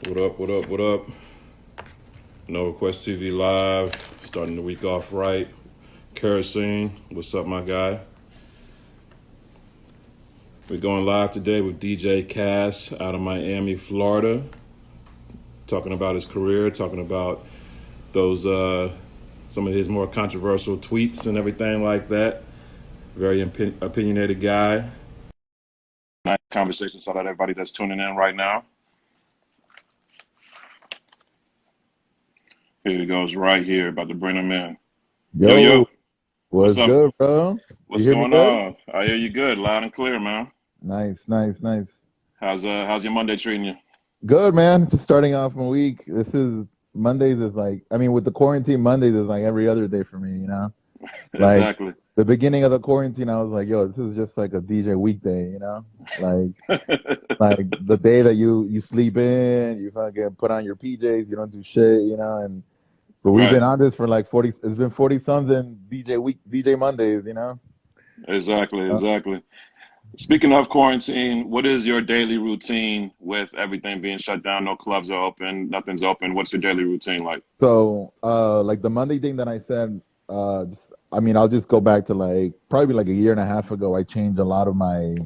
What up, what up, what up? No Request TV Live, starting the week off right. Kerosene, what's up, my guy? We're going live today with DJ Ka5 out of Miami, Florida. Talking about his career, talking about those, some of his more controversial tweets and everything like that. Very opinionated guy. Nice conversation. Shout out everybody that's tuning in right now. Here he goes right here, about to bring him in. Yo, Yo, what's what's up? good, bro? You What's hear me going good? on? I hear you good, loud and clear, man. Nice. How's your Monday treating you? Good, man. Just starting off my week. This is Mondays is like, I mean, with the quarantine, Mondays is like every other day for me, you know? Like Exactly. the beginning of the quarantine, I was like, yo, this is just like a DJ weekday, you know? Like like the day that you sleep in, you fucking put on your PJs, you don't do shit, you know? And but we've Right. been on this for like 40, it's been 40 something DJ Mondays, you know? Exactly. Speaking of quarantine, what is your daily routine with everything being shut down? No clubs are open, nothing's open. What's your daily routine like? So, like the Monday thing that I said, I mean, I'll just go back to like probably like a year and a half ago. I changed a lot of my,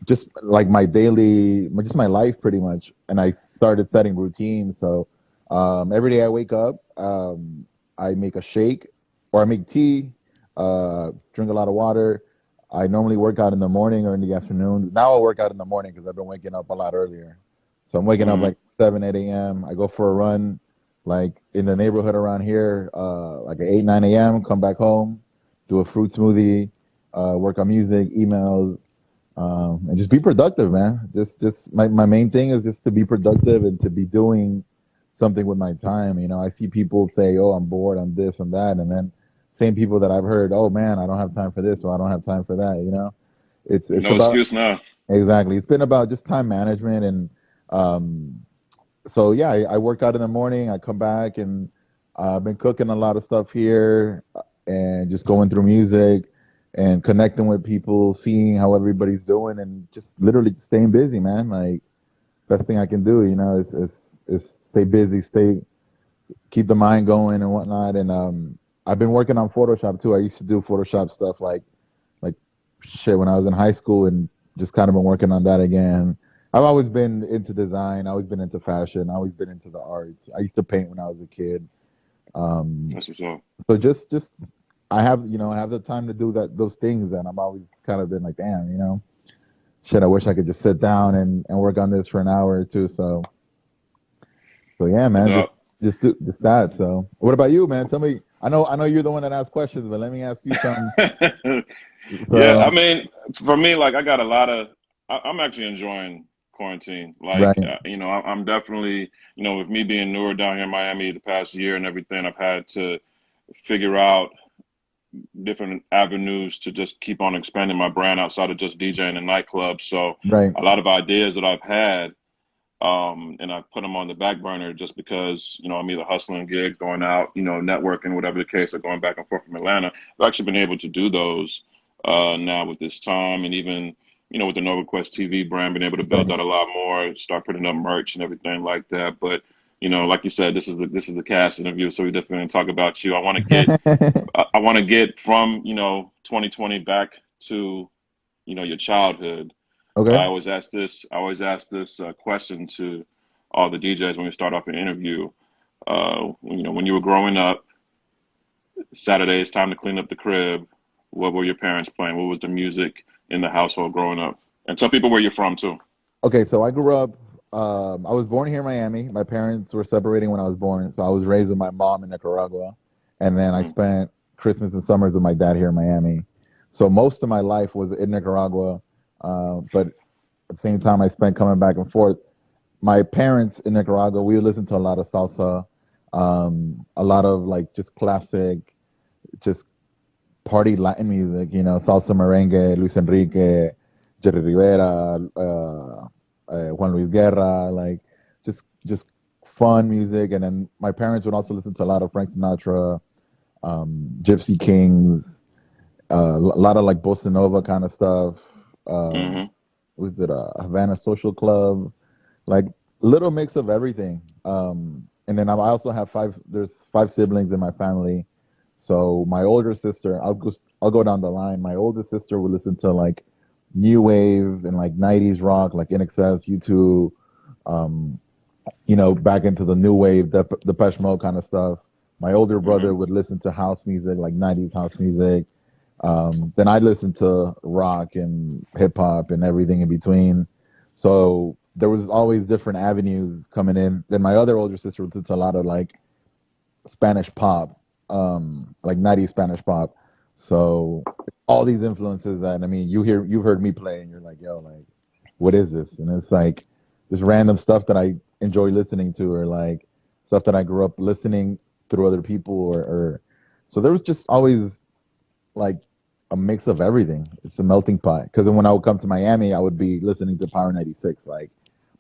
just like my daily, just my life pretty much, and I started setting routines. So, every day I wake up, I make a shake or I make tea, drink a lot of water. I normally work out in the morning or in the afternoon. Now I work out in the morning because I've been waking up a lot earlier. So I'm waking up Hmm. like 7, 8 a.m. I go for a run, like in the neighborhood around here, like at 8, 9 a.m., come back home, do a fruit smoothie, work on music, emails, and just be productive, man. Just my main thing is just to be productive and to be doing something with my time. You know, I see people say, oh, I'm bored, I'm this and that. And then same people that I've heard, oh man, I don't have time for this or I don't have time for that, you know? It's No about excuse now. exactly. It's been about just time management and um so yeah, I work out in the morning. I come back and I've been cooking a lot of stuff here and just going through music and connecting with people, seeing how everybody's doing, and just literally just staying busy, man. Like best thing I can do, you know, is stay busy, stay keep the mind going and whatnot. And I've been working on Photoshop too. I used to do Photoshop stuff like shit when I was in high school and just kind of been working on that again. I've always been into design, always been into fashion, always been into the arts. I used to paint when I was a kid. Um, That's what's up. so just I have, you know, I have the time to do those things and I'm always kind of been like, damn, you know, shit, I wish I could just sit down and work on this for an hour or two. So yeah, No man, doubt. just that. So what about you, man? Tell me, I know you're the one that asks questions, but let me ask you some. Yeah, I So mean, for me, like I got a lot of. I'm actually enjoying quarantine. Like, right. I'm definitely, with me being newer down here in Miami the past year and everything, I've had to figure out different avenues to just keep on expanding my brand outside of just DJing and nightclubs. So, Right. a lot of ideas that I've had, and I've put them on the back burner just because, I'm either hustling gigs, going out, networking, whatever the case, or going back and forth from Atlanta. I've actually been able to do those now with this time, and even, with the Nova Quest TV brand, been able to build Right. that a lot more, start putting up merch and everything like that. But like you said, this is the cast interview, so we definitely gonna talk about you. I want to get from 2020 back to your childhood. Okay. I always ask this question to all the DJs when we start off an interview. When you were growing up, Saturday it's time to clean up the crib. What were your parents playing? What was the music in the household growing up? And tell people where you're from too. Okay, so I grew up, I was born here in Miami. My parents were separating when I was born, so I was raised with my mom in Nicaragua. And then I Mm, spent Christmas and summers with my dad here in Miami. So most of my life was in Nicaragua, but at the same time, I spent coming back and forth. My parents in Nicaragua, we would listen to a lot of salsa, a lot of like just classic, just party Latin music, you know, salsa merengue, Luis Enrique, Jerry Rivera, Juan Luis Guerra, like just fun music. And then my parents would also listen to a lot of Frank Sinatra, Gypsy Kings, a lot of like bossa nova kind of stuff. hmm Was it Havana Social Club? Like Little mix of everything. And then I also have there's five siblings in my family. So my older sister, I'll go down the line. My older sister would listen to like new wave and like 90s rock, like NXS, U2, um, back into the new wave, Depeche Mode kind of stuff. My older Hmm. brother would listen to house music, like 90s house music. Then I listened to rock and hip hop and everything in between. So there was always different avenues coming in. Then my other older sister would listen to a lot of like Spanish pop, like 90s Spanish pop. So all these influences that I mean, you've heard me play and you're like, yo, like, what is this? And it's like this random stuff that I enjoy listening to, or like stuff that I grew up listening through other people, or so there was just always like a mix of everything. It's a melting pot. Because then when I would come to Miami, I would be listening to Power 96 like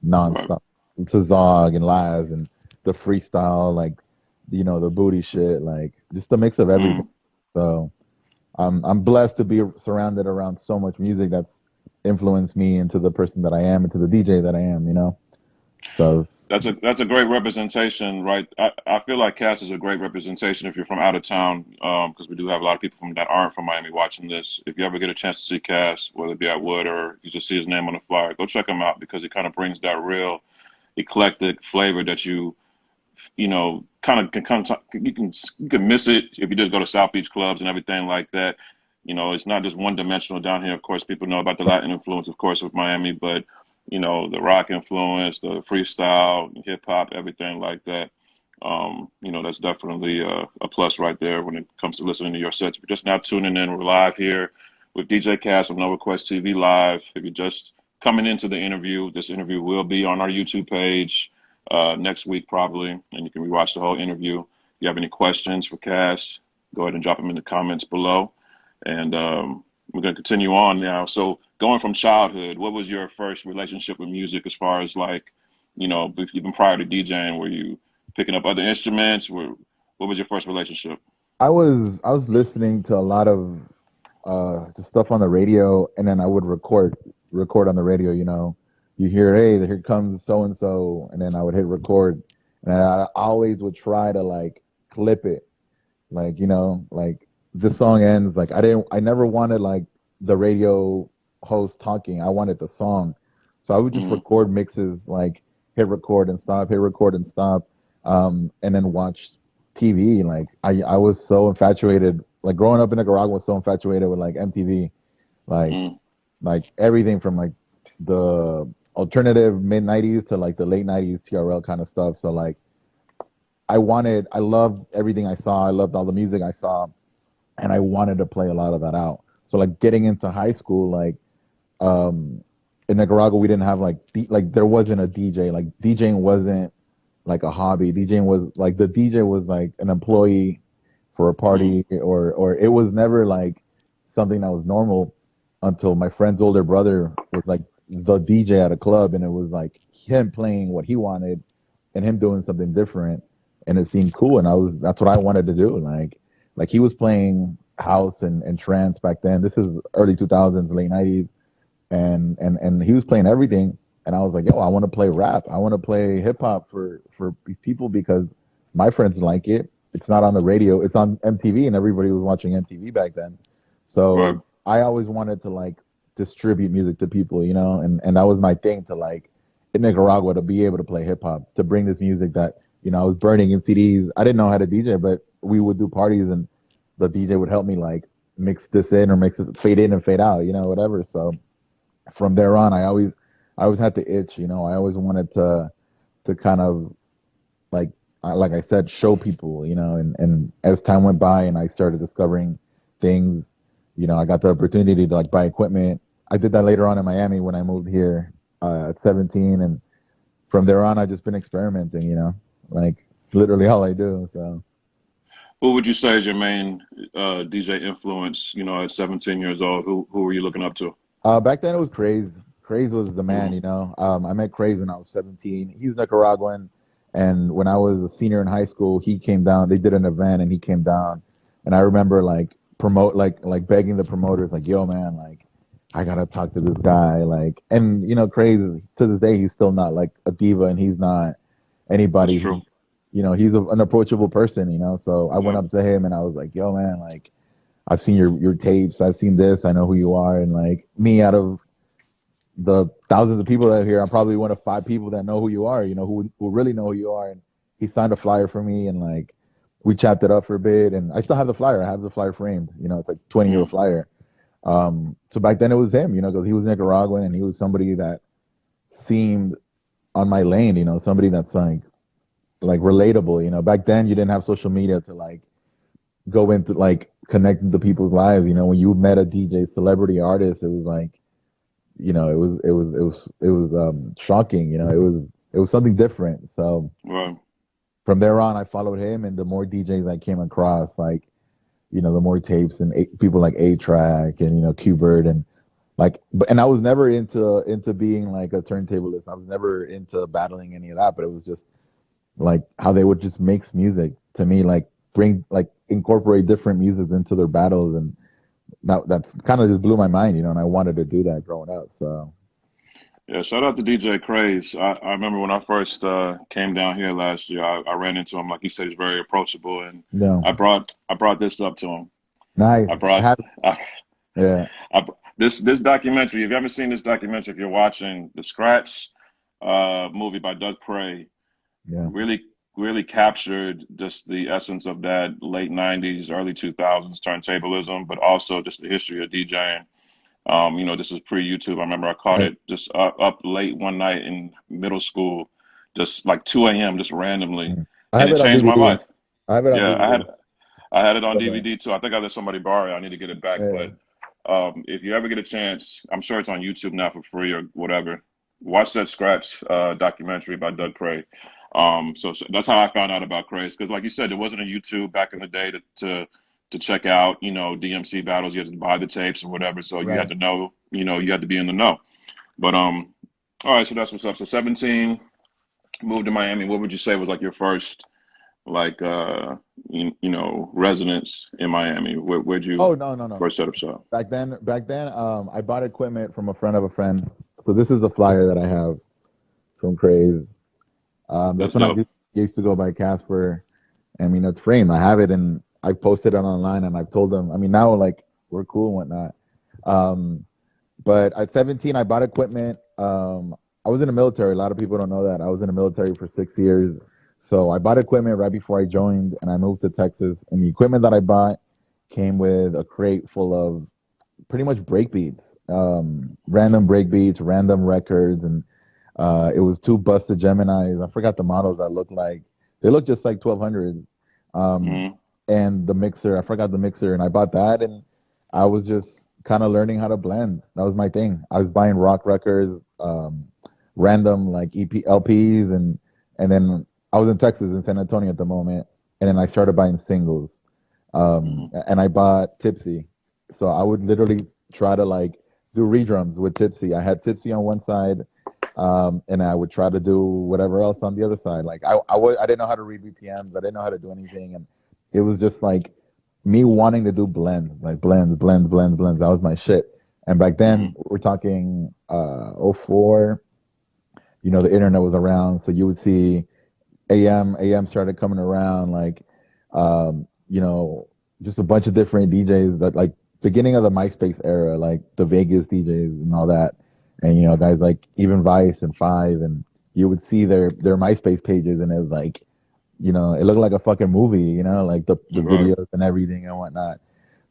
Right. nonstop, to Zog and Laz and the freestyle, like the booty shit, like just a mix of everything. Mm. So I'm blessed to be surrounded around so much music that's influenced me into the person that I am, into the DJ that I am. So That's a great representation, right? I feel like Cass is a great representation if you're from out of town, because we do have a lot of people from that aren't from Miami watching this. If you ever get a chance to see Cass, whether it be at Wood or you just see his name on the flyer, go check him out because he kind of brings that real eclectic flavor that kind of can come. You can miss it if you just go to South Beach clubs and everything like that. It's not just one dimensional down here. Of course, people know about the Latin influence, of course, with Miami, but the rock influence, the freestyle, hip hop, everything like that. That's definitely a plus right there when it comes to listening to your sets. If you're just now tuning in, we're live here with DJ Cass on No Request TV Live. If you're just coming into the interview, this interview will be on our YouTube page next week probably, and you can rewatch the whole interview. If you have any questions for Cass, go ahead and drop them in the comments below. And we're going to continue on now. So, going from childhood, what was your first relationship with music as far as like, even prior to DJing? Were you picking up other instruments? What was your first relationship? I was listening to a lot of just stuff on the radio, and then I would record on the radio. You hear, hey, here comes so and so, and then I would hit record, and I always would try to like clip it, like like the song ends, like I never wanted like the radio host talking. I wanted the song, so I would just Hmm. record mixes, like hit record and stop, hit record and stop, and then watch TV. Like I was so infatuated, like growing up in Nicaragua, was so infatuated with like MTV, like Mm. like everything from like the alternative mid '90s to like the late '90s TRL kind of stuff. So like I loved everything I saw. I loved all the music I saw, and I wanted to play a lot of that out. So like getting into high school, like um, in Nicaragua, we didn't have like like there wasn't a DJ. Like DJing wasn't like a hobby. DJing was like the DJ was like an employee for a Mm. party, or it was never like something that was normal until my friend's older brother was like the DJ at a club, and it was like him playing what he wanted and him doing something different, and it seemed cool, and that's what I wanted to do. Like he was playing house and trance back then. This is early 2000s, late 90s, and he was playing everything, and I was like, yo, I want to play rap. I want to play hip hop for people because my friends like it. It's not on the radio. It's on MTV, and everybody was watching MTV back then. Right. So I always wanted to like distribute music to people, and that was my thing, to like in Nicaragua, to be able to play hip hop, to bring this music that I was burning in CDs. I didn't know how to DJ, but we would do parties, and the DJ would help me like mix this in or mix it, fade in and fade out, whatever. So from there on, I always had the itch. I always wanted to kind of like like I said, show people. And as time went by and I started discovering things, I got the opportunity to like buy equipment. I did that later on in Miami when I moved here at 17, and from there on, I just been experimenting. Like it's literally all I do. So. Who would you say is your main DJ influence? At 17 years old, who were you looking up to? Back then it was Craze. Craze was the man, Mm. I met Craze when I was 17. He's Nicaraguan, and when I was a senior in high school, he came down. They did an event, and he came down, and I remember like promote like begging the promoters, like, "Yo, man, like, I gotta talk to this guy. Like, and Crazy to this day, he's still not like a diva, and he's not That's anybody true. who, he's an approachable person. So I went Yeah. up to him and I was like, "Yo, man, like, I've seen your tapes. I've seen this. I know who you are." And like me, out of the thousands of people that are here, I'm probably one of five people that know who you are. Who really know who you are. And he signed a flyer for me, and like we chopped it up for a bit. And I still have the flyer. I have the flyer framed. It's like 20-year Mm. flyer. So back then it was him. Because he was Nicaraguan and he was somebody that seemed on my lane. Somebody that's like relatable. Back then you didn't have social media to like go into like connect to people's lives. When you met a DJ celebrity artist, it was like, it was shocking. It was something different. So Right. from there on, I followed him, and the more DJs I came across, like, the more tapes and people like A Track and Qbert and like, and I was never into being like a turntablist. I was never into battling any of that, but it was just like how they would just mix music to me, like bring like incorporate different music into their battles, and that's kind of just blew my mind, and I wanted to do that growing up. So Yeah, shout out to DJ Craze. I remember when I first came down here last year, I ran into him. Like you said, he's very approachable, and no, I brought this up to him. nice. I brought I, Yeah, this documentary. If you haven't seen this documentary, if you're watching the Scratch movie by Doug Prey, yeah, really really captured just the essence of that late '90s, early 2000s turntablism, but also just the history of DJing. This was pre-YouTube. I remember I caught right. it just up late one night in middle school, just like 2 a.m., just randomly, Mm. I and have it it on changed my DVD. life. I have it on Yeah, I had DVD. I had it on Okay. DVD too. I think I let somebody borrow it. I need to get it back. Yeah, But if you ever get a chance, I'm sure it's on YouTube now for free or whatever. Watch that Scratch documentary by Doug Prey. So that's how I found out about Craze because, like you said, there wasn't a YouTube back in the day to check out, DMC battles. You had to buy the tapes or whatever. So you had right. to know, you had to be in the know. But all right. So that's what's up. So 17, moved to Miami. What would you say was like your first like residence in Miami? Where'd you Oh, no, no, no. first set up shop? Back then, I bought equipment from a friend of a friend. So this is the flyer that I have from Craze. That's That's when I dope. used to go by Casper. I mean, it's framed. I have it, and I posted it online, and I've told them. I mean, now like we're cool and whatnot. Um, but at 17, I bought equipment. I was in the military. A lot of people don't know that. I was in the military for 6 years. So I bought equipment right before I joined, and I moved to Texas. And the equipment that I bought came with a crate full of pretty much break beats, random break beats, random records, and it was two busted Geminis. I forgot the models that looked like. They looked just like 1200s. Um, Hmm. and the mixer, I forgot the mixer, and I bought that, and I was just kind of learning how to blend. That was my thing. I was buying rock records, random like EP LPs, and then I was in Texas in San Antonio at the moment, and then I started buying singles. Hmm. And I bought Tipsy, so I would literally try to like do redrums with Tipsy. I had Tipsy on one side, and I would try to do whatever else on the other side. Like I didn't know how to read BPMs. I didn't know how to do anything, and it was just like me wanting to do blends, like blends. That was my shit. And back then, Hmm. we're talking '04. The internet was around, so you would see AM started coming around, like just a bunch of different DJs that like beginning of the MySpace era, like the Vegas DJs and all that, and guys like even Vice and Five, and you would see their MySpace pages, and it was like, it looked like a fucking movie, like the Right. videos and everything and whatnot.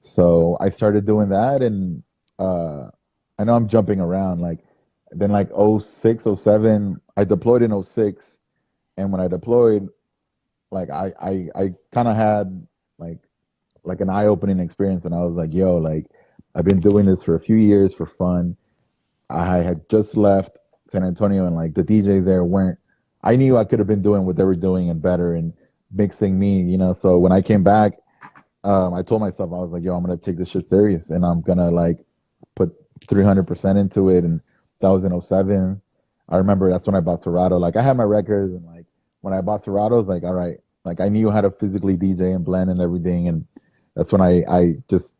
So I started doing that, and uh, I know I'm jumping around, like then like '06, '07, I deployed in '06, and when I deployed, like I kind of had like an eye-opening experience, and I was like, yo, like I've been doing this for a few years for fun. I had just left San Antonio, and like the DJs there weren't. I knew I could have been doing what they were doing and better, and mixing me, So when I came back, I told myself, I was like, yo, I'm gonna take this shit serious, and I'm gonna like put 300% into it. And that was in '07. I remember that's when I bought Serato. Like I had my records, and like when I bought Serato, I was like, all right, like I knew how to physically DJ and blend and everything, and that's when I just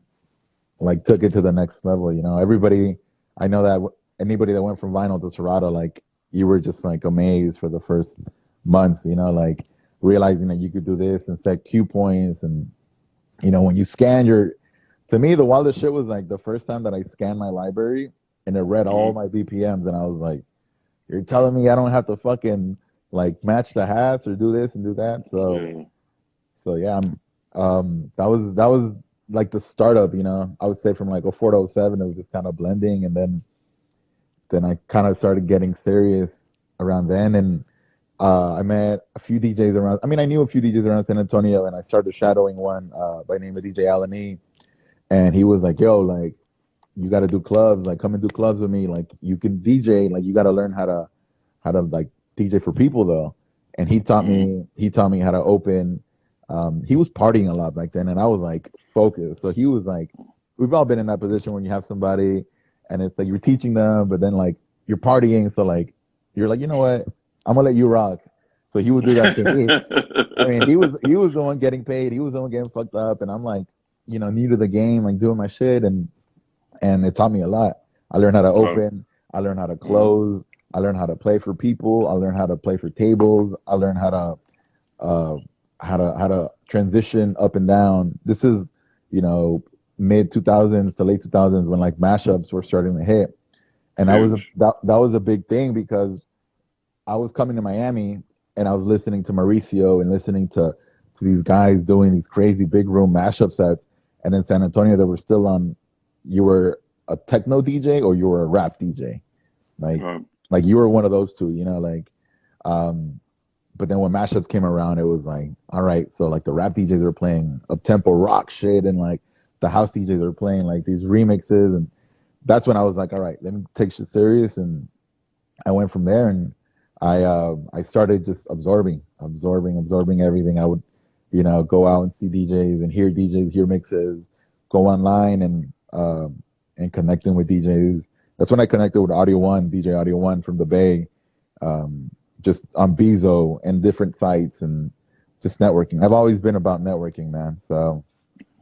like took it to the next level. Everybody. I know that anybody that went from vinyl to Serato, like you were just like amazed for the first months, you know, like realizing that you could do this and set cue points. And, you know, when you scan your, to me, the wildest shit was like the first time that I scanned my library and it read all my BPMs. And I was like, you're telling me I don't have to fucking like match the hats or do this and do that. So yeah, that was like the startup, you know. I would say from like '04 to '07, it was just kind of blending, and then I kind of started getting serious around then, and I met a few DJs around. I mean, I knew a few DJs around San Antonio, and I started shadowing one by name of DJ Alan E, and he was like, "Yo, like you got to do clubs, like come and do clubs with me, like you can DJ, like you got to learn how to like DJ for people though." And he taught me how to open. He was partying a lot back then, and I was like focused. So he was like, we've all been in that position when you have somebody, and it's like you're teaching them, but then like you're partying, so like you're like, you know what, I'm gonna let you rock. So he would do that to me. I mean, he was the one getting paid. He was the one getting fucked up, and I'm like, you know, new to the game, like doing my shit, and it taught me a lot. I learned how to open. I learned how to close. I learned how to play for people. I learned how to play for tables. I learned how to transition up and down. This is, you know, mid 2000s to late 2000s when like mashups were starting to hit, and that was a big thing because I was coming to Miami and I was listening to Mauricio and listening to these guys doing these crazy big room mashup sets, and in San Antonio they were still on. You were a techno DJ or you were a rap DJ, like like you were one of those two, you know, like. But then when mashups came around, it was like, all right, so like the rap DJs were playing up tempo rock shit, and like the house DJs were playing like these remixes, and that's when I was like, all right, let me take shit serious, and I went from there, and I started just absorbing everything. I would, you know, go out and see DJs and hear DJs, hear mixes, go online and connecting with DJs. That's when I connected with Audio One, DJ Audio One from the Bay. Just on Bezo and different sites and just networking. I've always been about networking, man. So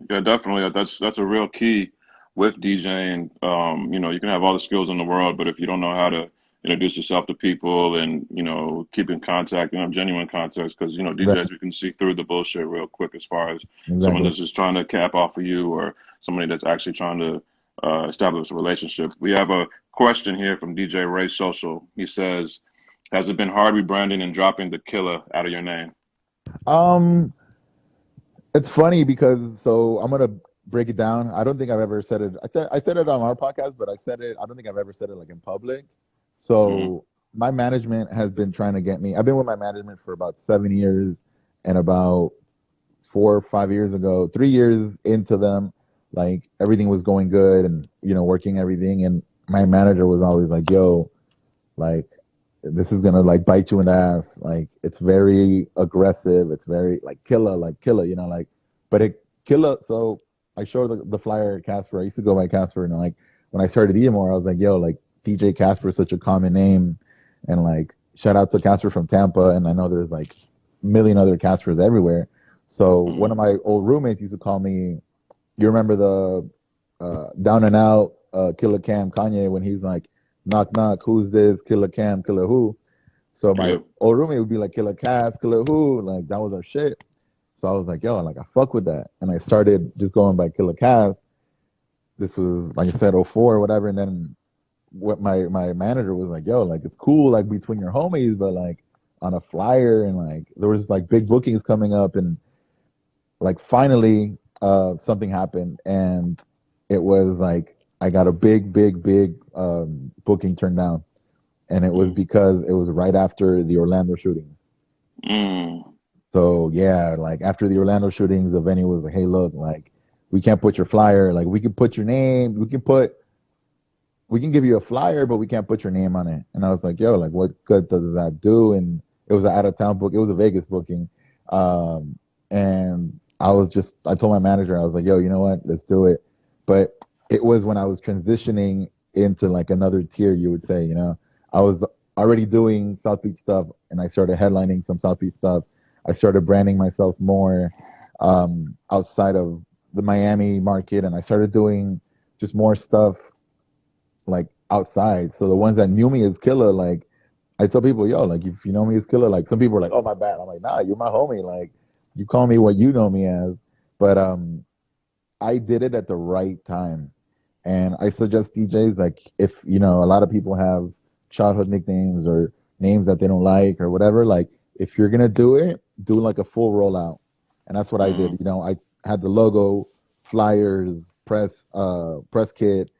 Yeah, definitely. That's a real key with DJing. You know, you can have all the skills in the world, but if you don't know how to introduce yourself to people and, you know, keep in contact and have genuine contacts, because, you know, DJs, we can see through the bullshit real quick as far as someone exactly. that's just trying to cap off of you or somebody that's actually trying to establish a relationship. We have a question here from DJ Ray Social. He says, has it been hard rebranding and dropping the killer out of your name? Um, it's funny because so I'm gonna break it down. I don't think I've ever said it. I said it on our podcast, but I said it. I don't think I've ever said it like in public. Mm-hmm. So my management has been trying to get me. I've been with my management for about 7 years, and about 4 or 5 years ago, 3 years into them, like everything was going good and you know working everything, and my manager was always like, "Yo, like this is gonna like bite you in the ass. Like it's very aggressive. It's very like killer, you know, like but it killer." So I showed the flyer at Casper. I used to go by Casper, and like when I started DJ more, I was like, yo, like DJ Casper is such a common name, and like shout out to Casper from Tampa, and I know there's like a million other Caspers everywhere. So one of my old roommates used to call me. You remember the Down and Out Killer Cam Kanye when he's like, knock knock, who's this? Killer Cam, Killer who? So my Yeah. old roommate would be like Killer Cass, Killer who? Like that was our shit. So I was like, yo, like I fuck with that, and I started just going by Killer Cass. This was like I said, '04 or whatever, and then what my manager was like, yo, like it's cool, like between your homies, but like on a flyer, and like there was like big bookings coming up, and like finally something happened, and it was like I got a big booking turned down, and it was because it was right after the Orlando shooting. Mm. So yeah, like after the Orlando shootings, the venue was like, hey, look, like we can't put your flyer, like we can put your name, we can give you a flyer, but we can't put your name on it. And I was like, yo, like what good does that do? And it was an out of town book, it was a Vegas booking. And I told my manager, I was like, yo, you know what? Let's do it. But it was when I was transitioning into like another tier, you would say, you know, I was already doing South Beach stuff, and I started headlining some South Beach stuff. I started branding myself more outside of the Miami market, and I started doing just more stuff like outside. So the ones that knew me as Killer, like I tell people, yo, like if you know me as Killer, like some people are like, oh my bad. I'm like, nah, you're my homie. Like you call me what you know me as. But I did it at the right time. And I suggest DJs like if you know a lot of people have childhood nicknames or names that they don't like or whatever, like if you're gonna do it, do like a full rollout. And that's what I did. Mm, You know, I had the logo, flyers, press kit,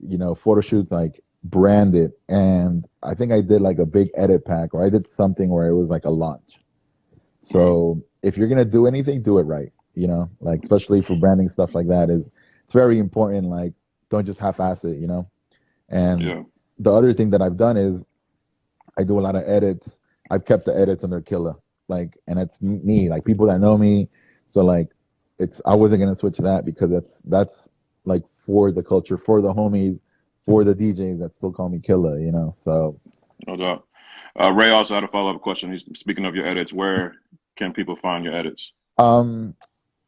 you know, photo shoots, like branded. And I think I did like a big edit pack or I did something where it was like a launch. right. So if you're gonna do anything, do it right. You know, like especially for branding stuff like that is it's very important. Like don't just half-ass it. You know. And Yeah. the other thing that I've done is I do a lot of edits. I've kept the edits under Killa, like, and it's me, like people that know me. So like, it's I wasn't gonna switch that because that's like for the culture, for the homies, for the DJs that still call me Killa. You know. So No doubt. Ray also had a follow-up question. He's speaking of your edits. Where can people find your edits? um,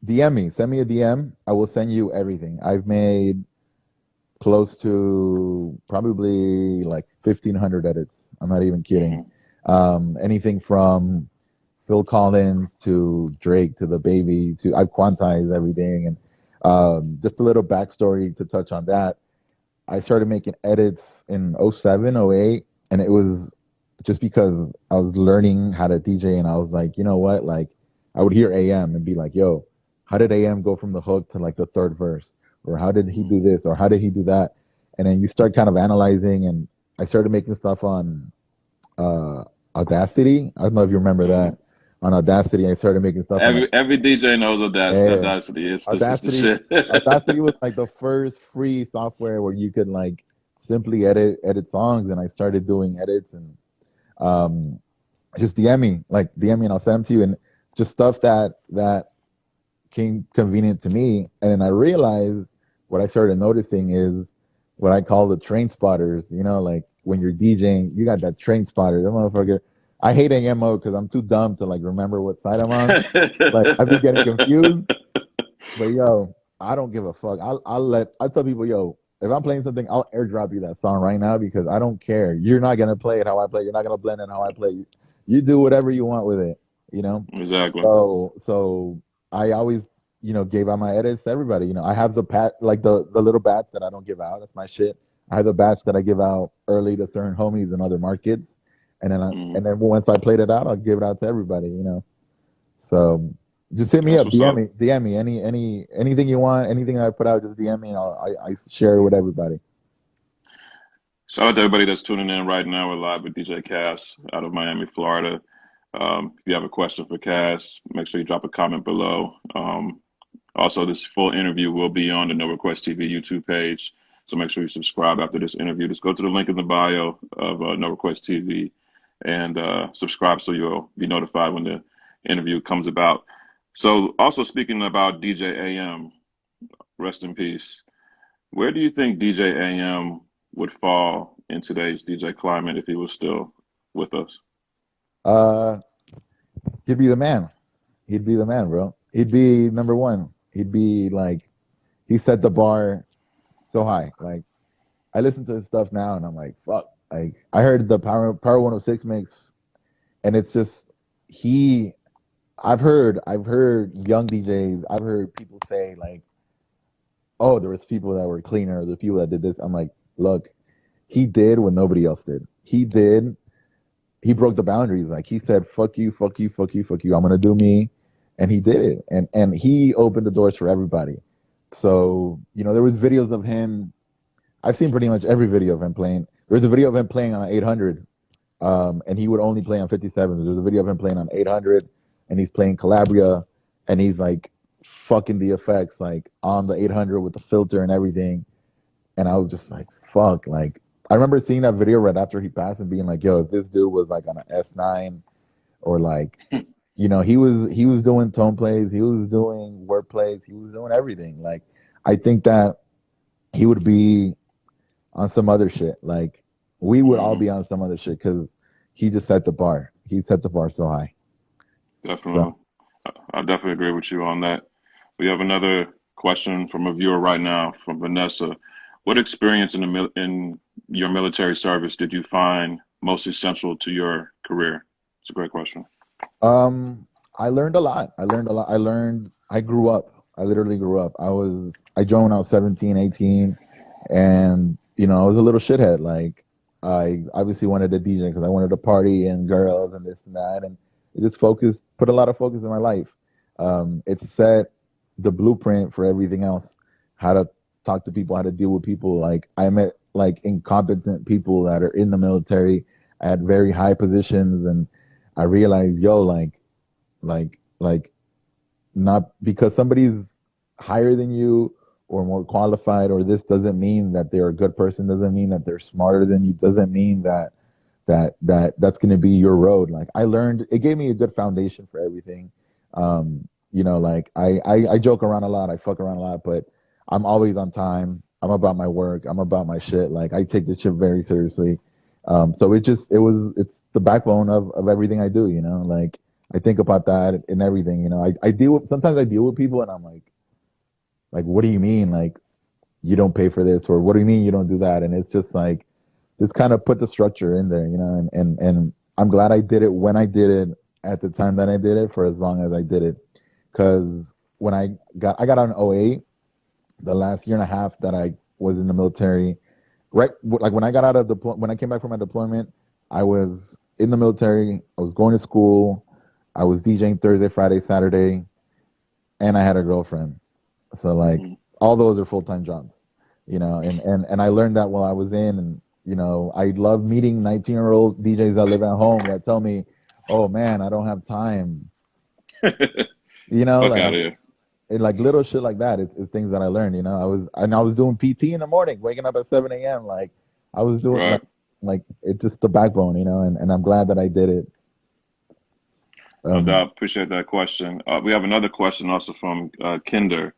DM me, send me a DM. I will send you everything. I've made close to probably like 1,500 edits. I'm not even kidding. Hmm. Anything from Phil Collins to Drake to the baby to I've quantized everything and just a little backstory to touch on that. I started making edits in '07, '08, and it was just because I was learning how to DJ and I was like, you know what? Like I would hear AM and be like, yo, how did AM go from the hook to like the third verse? Or how did he do this? Or how did he do that? And then you start kind of analyzing and I started making stuff on uh Audacity. I don't know if you remember Hmm. that. On Audacity, I started making stuff and like Every DJ knows eh, Audacity. It's the Audacity shit. Audacity was like the first free software where you could like simply edit songs and I started doing edits and um just DM me and I'll send them to you and just stuff that came convenient to me and then I realized what I started noticing is what I call the train spotters, you know, like when you're DJing, you got that train spotter, that motherfucker. I hate AMO because I'm too dumb to like remember what side I'm on. Like I'd be getting confused. But yo, I don't give a fuck. I tell people, yo, if I'm playing something, I'll airdrop you that song right now because I don't care. You're not gonna play it how I play. You're not gonna blend it how I play. You do whatever you want with it, you know. Exactly. So I always, you know, gave out my edits to everybody. You know, I have the like the little batch that I don't give out. That's my shit. I have the batch that I give out early to certain homies in other markets, Mm, and then once I played it out, I'll give it out to everybody. You know. So just hit me that's up, what's up. DM me anything you want, anything I put out, just DM me and I share it with everybody. Shout out to everybody that's tuning in right now. We're live with DJ Cass out of Miami, Florida. If you have a question for Cass, make sure you drop a comment below. Also, this full interview will be on the No Request TV YouTube page. So make sure you subscribe after this interview. Just go to the link in the bio of No Request TV and subscribe so you'll be notified when the interview comes about. So, also speaking about DJ AM, rest in peace. Where do you think DJ AM would fall in today's DJ climate if he was still with us? Uh, he'd be the man. He'd be the man, bro. He'd be number one. He'd be like he set the bar so high. Like I listen to his stuff now and I'm like, fuck. Like I heard the Power 106 mix and it's just he I've heard young DJs, I've heard people say like, oh, there was people that were cleaner, the people that did this. I'm like, look, he did what nobody else did. He broke the boundaries. Like he said, fuck you, fuck you, fuck you, fuck you. I'm gonna do me. And he did it. And he opened the doors for everybody. So, you know, there was videos of him. I've seen pretty much every video of him playing. There was a video of him playing on 800, and he would only play on 57. There's a video of him playing on 800, and he's playing Calabria, and he's like fucking the effects like on the 800 with the filter and everything. And I was just like, fuck. Like, I remember seeing that video right after he passed and being like, yo, if this dude was like on an S9 or like, you know, he was doing tone plays, he was doing word plays, he was doing everything. Like, I think that he would be on some other shit. Like, we would all Hmm. be on some other shit because he just set the bar. He set the bar so high. So, Definitely. I definitely agree with you on that. We have another question from a viewer right now from Vanessa. What experience in your military service did you find most essential to your career? It's a great question. I learned a lot. I learned a lot. I grew up. I literally grew up. I joined when I was 17, 18, and I was a little shithead. Like, I obviously wanted to DJ because I wanted to party and girls and this and that, and it just put a lot of focus in my life. It set the blueprint for everything else. How to talk to people, how to deal with people. Like, I met like incompetent people that are in the military at very high positions, and I realized, yo, like not because somebody's higher than you or more qualified or this doesn't mean that they're a good person, doesn't mean that they're smarter than you, doesn't mean that's going to be your road. Like, I learned, it gave me a good foundation for everything. Like, I joke around a lot, I fuck around a lot, but I'm always on time. I'm about my work, I'm about my shit. Like, I take this shit very seriously. So it's the backbone of everything I do. Like, I think about that in everything. Sometimes I deal with people and I'm like, what do you mean? Like, you don't pay for this, or what do you mean you don't do that? And it's just like, just kind of put the structure in there, and I'm glad I did it when I did it at the time that I did it for as long as I did it. Cause when I got out in '08, the last year and a half that I was in the military, right? Like, when I got out of when I came back from my deployment, I was in the military. I was going to school. I was DJing Thursday, Friday, Saturday, and I had a girlfriend. So, like, Mm-hmm. all those are full-time jobs, and I learned that while I was in, and I love meeting 19-year-old DJs that live at home that tell me, "Oh man, I don't have time." Fuck Like, out of here. like little shit like that. It's things that I learned. I was doing PT in the morning, waking up at 7 a.m. Like, I was doing Right. like it's just the backbone, and I'm glad that I did it. No Um, doubt. Appreciate that question. We have another question also from Kinder.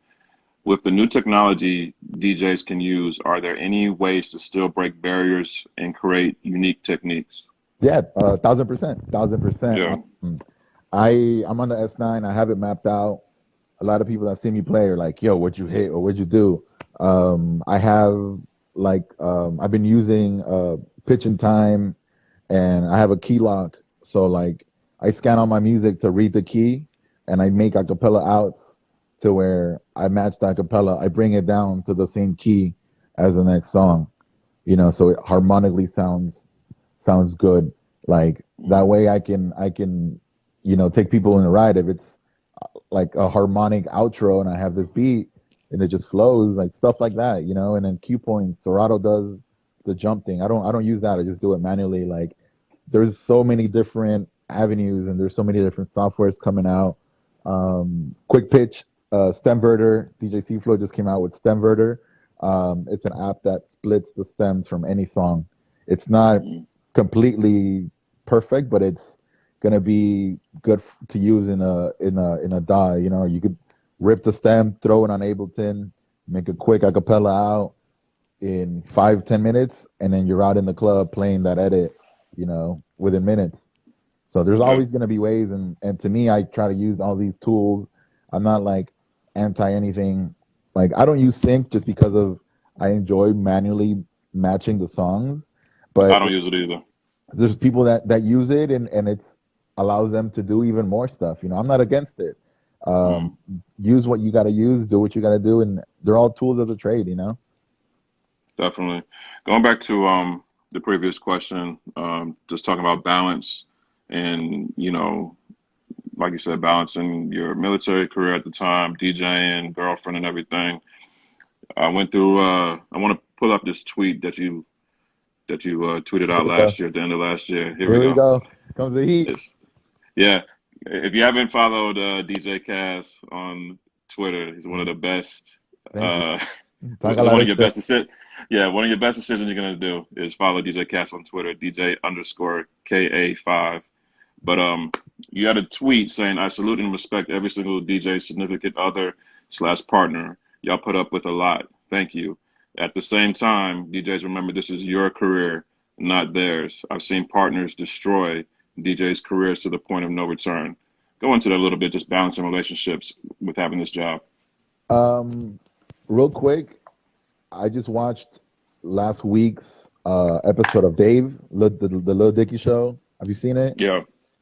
With the new technology DJs can use, are there any ways to still break barriers and create unique techniques? yeah, 1,000%, 1,000%. Yeah. I'm on the S9. I have it mapped out. A lot of people that see me play are like, "Yo, what'd you hit or what'd you do?" I have I've been using pitch and time, and I have a key lock. So, like, I scan all my music to read the key, and I make acapella outs to where I match the acapella. I bring it down to the same key as the next song. So it harmonically sounds good. Like, that way I can take people in a ride. If it's like a harmonic outro and I have this beat and it just flows, like stuff like that. And then cue points. Serato does the jump thing. I don't use that. I just do it manually. Like, there's so many different avenues and there's so many different softwares coming out. Quick pitch, Stemverter, DJ C-Flow just came out with Stemverter. It's an app that splits the stems from any song. It's not Mm-hmm. completely perfect, but it's gonna be good to use in a DAW. You could rip the stem, throw it on Ableton, make a quick acapella out in 5-10 minutes, and then you're out in the club playing that edit, within minutes. So there's Okay. always gonna be ways, and to me, I try to use all these tools. I'm not like anti anything. Like, I don't use sync just because of I enjoy manually matching the songs, I but don't use it either. there's people that use it, and it's allows them to do even more stuff. I'm not against it. Mm, Use what you got to use, do what you got to do, and they're all tools of the trade. definitely. Going back to the previous question, just talking about balance and, like you said, balancing your military career at the time, DJing, girlfriend and everything. I went through I want to pull up this tweet that you tweeted Here out we go. last year, at the end of last year. Here we Here we go. go. Comes the heat. It's Yeah. If you haven't followed DJ Cast on Twitter, he's one of the best. Thank you. Uh, Talk a it's lot one of of your shit. best decisions. Yeah, one of your best decisions you're gonna do is follow DJ Cast on Twitter, DJ underscore Ka5. But you had a tweet saying, "I salute and respect every single DJ, significant other slash partner. Y'all put up with a lot. Thank you. At the same time, DJs, remember this is your career, not theirs. I've seen partners destroy DJs' careers to the point of no return." Go into that a little bit, just balancing relationships with having this job. Um, Real quick. I just watched last week's episode of Dave, the Lil Dicky show. Have you seen it? Yeah,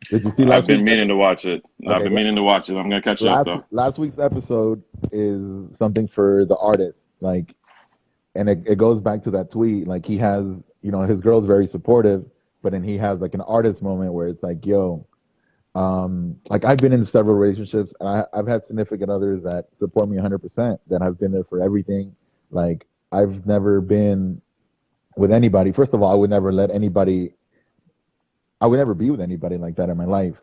Did you see I've last been week's meaning episode? to watch it. I've Okay, been meaning to watch it. I'm gonna catch up though. last week's episode is something for the artist. Like, and it goes back to that tweet. Like he has, his girl's very supportive, but then he has like an artist moment where it's like, yo, like I've been in several relationships, and I've had significant others that support me 100%, that have been there for everything. Like I've never been with anybody. First of all, I would never be with anybody like that in my life.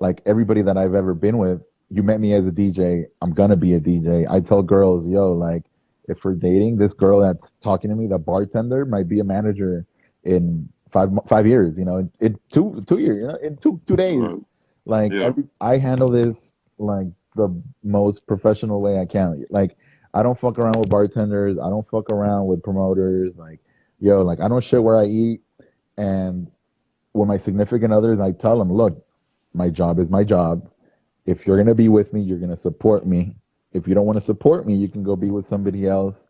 Like everybody that I've ever been with, you met me as a DJ, I'm gonna be a DJ. I tell girls, yo, like if we're dating, this girl that's talking to me, the bartender, might be a manager in 5 years. In 2 years, in two days. Like Yeah, I handle this like the most professional way I can. Like I don't fuck around with bartenders. I don't fuck around with promoters. Like, yo, like I don't shit where I eat. And with my significant others, I tell them, look, my job is my job. If you're gonna be with me, you're gonna support me. If you don't want to support me, you can go be with somebody else.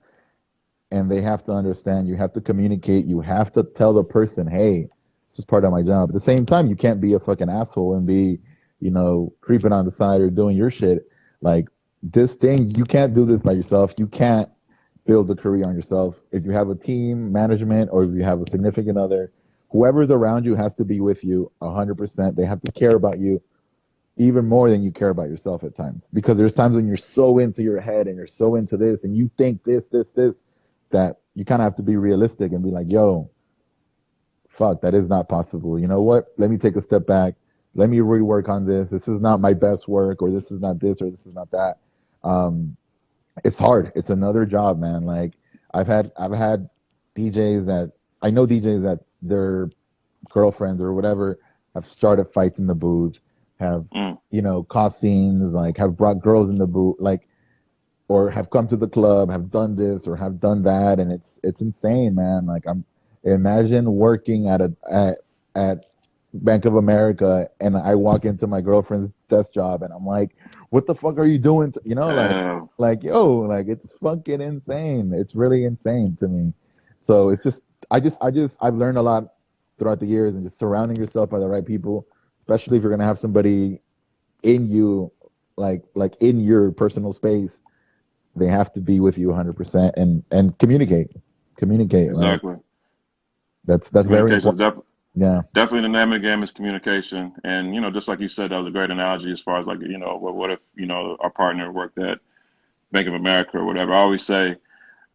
And they have to understand. You have to communicate. You have to tell the person, hey, this is part of my job. At the same time, you can't be a fucking asshole and be, creeping on the side or doing your shit. Like this thing, you can't do this by yourself. You can't build a career on yourself. If you have a team, management, or if you have a significant other, whoever's around you has to be with you 100%. They have to care about you even more than you care about yourself at times. Because there's times when you're so into your head and you're so into this and you think this, that you kind of have to be realistic and be like, yo, fuck, that is not possible. You know what? Let me take a step back. Let me rework on this. This is not my best work, or this is not this, or this is not that. Um, it's hard. It's another job, man. Like I've had DJs that I know DJs that their girlfriends or whatever have started fights in the booth, have mm, caused scenes, like have brought girls in the booth, like, or have come to the club, have done this or have done that, and it's insane, man. Like imagine working at Bank of America, and I walk into my girlfriend's desk job, and I'm like, "What the fuck are you doing?" yeah, Like yo, like it's fucking insane. It's really insane to me. So it's just, I've learned a lot throughout the years, and just surrounding yourself by the right people, especially if you're gonna have somebody in you, like in your personal space, they have to be with you 100%, and communicate. Like exactly. that's very Communication is important. Yeah. definitely the name of the game is communication. And just like you said, that was a great analogy as far as like what if our partner worked at Bank of America or whatever. I always say,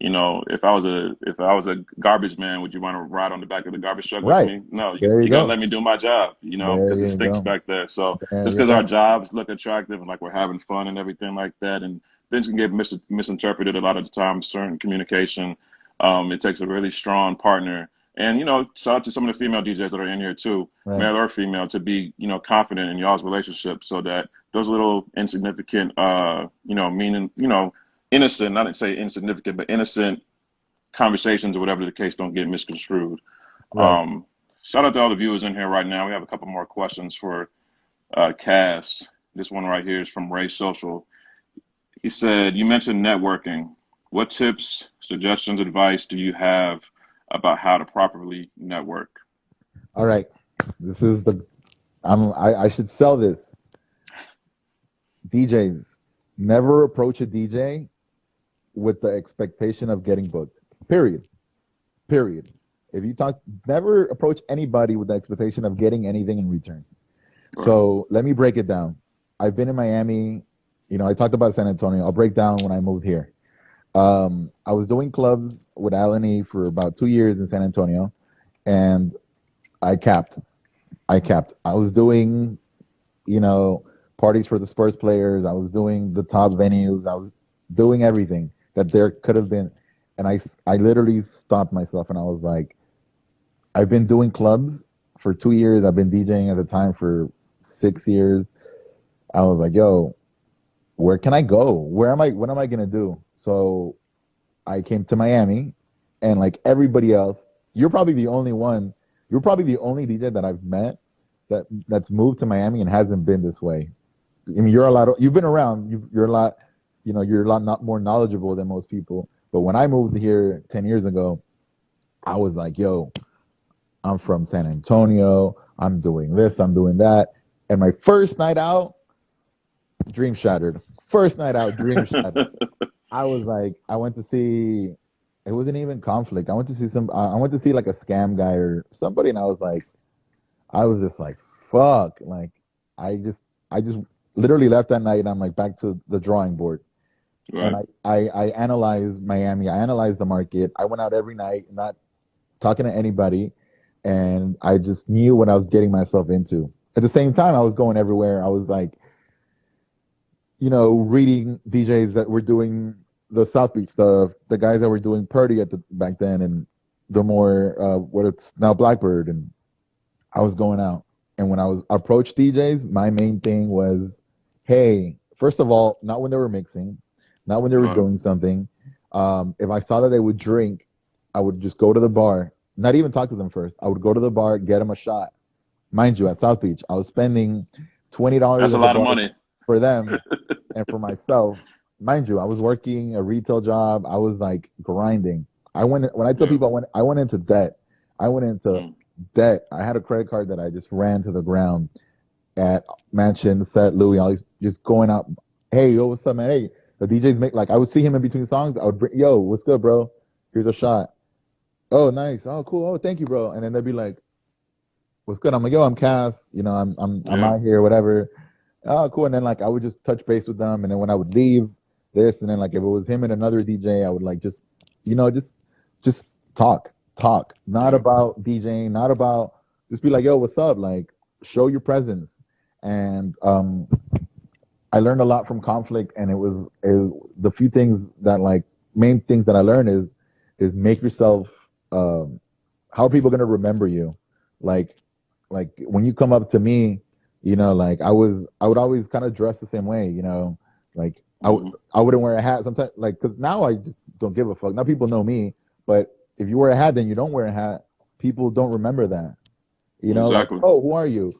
if I was a garbage man, would you want to ride on the back of the garbage truck with Right. me? No, There you you gotta go. let me do my job, There because it you stinks go. back there. So There just you because our go. jobs look attractive and like we're having fun and everything like that, and things can get misinterpreted a lot of the times. Certain communication, it takes a really strong partner. And shout out to some of the female DJs that are in here too, Right. male or female, to be confident in y'all's relationship, so that those little insignificant, meaning, innocent, not to say insignificant, but innocent conversations or whatever the case don't get misconstrued. Right. Um, Shout out to all the viewers in here right now. We have a couple more questions for Cass. This one right here is from Ray Social. He said, "You mentioned networking. What tips, suggestions, advice do you have about how to properly network?" All right. This is the I should sell this. DJs, never approach a DJ with the expectation of getting booked. Period. Period. If you talk, never approach anybody with the expectation of getting anything in return. Right. So let me break it down. I've been in Miami. I talked about San Antonio. I'll break down when I moved here. I was doing clubs with Alan E for about 2 years in San Antonio, and I capped. I was doing, you know, parties for the Spurs players. I was doing the top venues. I was doing everything that there could have been, and I literally stopped myself, and I was like, I've been doing clubs for 2 years. I've been DJing at the time for 6 years. I was like, yo, where can I go? Where am I? What am I gonna do? So I came to Miami, and like everybody else, you're probably the only one. You're probably the only DJ that I've met that's moved to Miami and hasn't been this way. I mean, you've been around. You're a lot, you're a lot not more knowledgeable than most people. But when I moved here 10 years ago, I was like, yo, I'm from San Antonio. I'm doing this, I'm doing that. And my first night out, dream shattered. First night out, dream shattered. I was like, I went to see, it wasn't even Conflict. I went to see I went to see like a scam guy or somebody, and I was just like, fuck. Like, I just, I just literally left that night, and I'm like back to the drawing board. And Right. I analyzed Miami. I analyzed the market. I went out every night, not talking to anybody, and I just knew what I was getting myself into. At the same time, I was going everywhere. I was like, reading DJs that were doing the South Beach stuff, the guys that were doing Purdy back then, and the more what it's now Blackbird, and I was going out. And when I was approached DJs, my main thing was, hey, first of all, not when they were mixing, not when they were Right. doing something. If I saw that they would drink, I would just go to the bar, not even talk to them first. I would go to the bar, get them a shot. Mind you, at South Beach, I was spending $20 That's a at the lot of bar money. for them and for myself. Mind you, I was working a retail job. I was like grinding. When I tell Yeah. people I went into debt. I went into Mm. debt. I had a credit card that I just ran to the ground at Mansion, Set, Louis, all these, just going out. Hey, yo, what's up, man? Hey, the DJs make, like, I would see him in between songs. I would bring, yo, what's good, bro? Here's a shot. Oh, nice. Oh, cool. Oh, thank you, bro. And then they'd be like, what's good? I'm like, yo, I'm Cass. I'm Yeah. out here, whatever. Oh, cool. And then like I would just touch base with them, and then when I would leave this, and then like if it was him and another DJ, I would like just, you know, just talk. Not Yeah. about DJing, not about, just be like, yo, what's up? Like, show your presence. And I learned a lot from Conflict, and it was the few things that, like, main things that I learned is make yourself. How are people gonna remember you? Like, when you come up to me, like I would always kind of dress the same way, like Hmm. I wouldn't wear a hat sometimes, like, because now I just don't give a fuck. Now people know me, but if you wear a hat, then you don't wear a hat. People don't remember that. Like, Exactly. oh, who are you?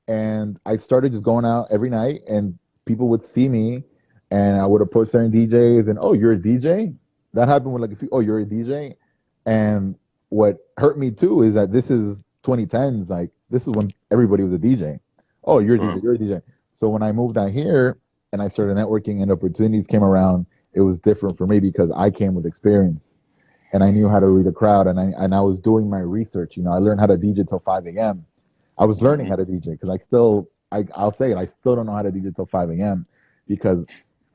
And I started just going out every night, and people would see me, and I would approach certain DJs, and, oh, you're a DJ? That happened with, like, oh, you're a DJ? And what hurt me too is that this is 2010s. Like, this is when everybody was a DJ. Oh, you're a DJ, Right. you're a DJ. So when I moved out here and I started networking and opportunities came around, it was different for me because I came with experience and I knew how to read a crowd, and I was doing my research. I learned how to DJ till 5 a.m. I was learning Hmm. how to DJ because I'll say it, I still don't know how to DJ till 5 a.m. because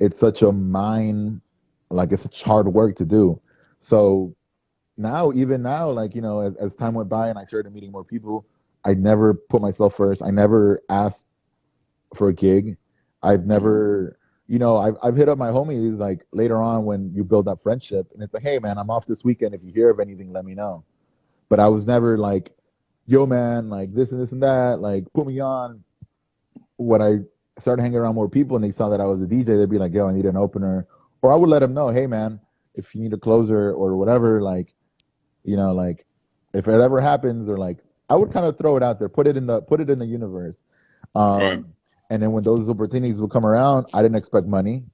it's such a mind, like, it's such hard work to do. So now, even now, like, as time went by and I started meeting more people, I never put myself first. I never asked for a gig. I've Hmm. never, I've hit up my homies like later on when you build that friendship, and it's like, hey man, I'm off this weekend. If you hear of anything, let me know. But I was never like, yo man, like this and this and that, like put me on. When I started hanging around more people and they saw that I was a DJ, they'd be like, yo, I need an opener. Or I would let them know, hey man, if you need a closer or whatever, like, like if it ever happens, or like, I would kind of throw it out there, put it in the universe. Right. Um, and then when those opportunities would come around, I didn't expect money.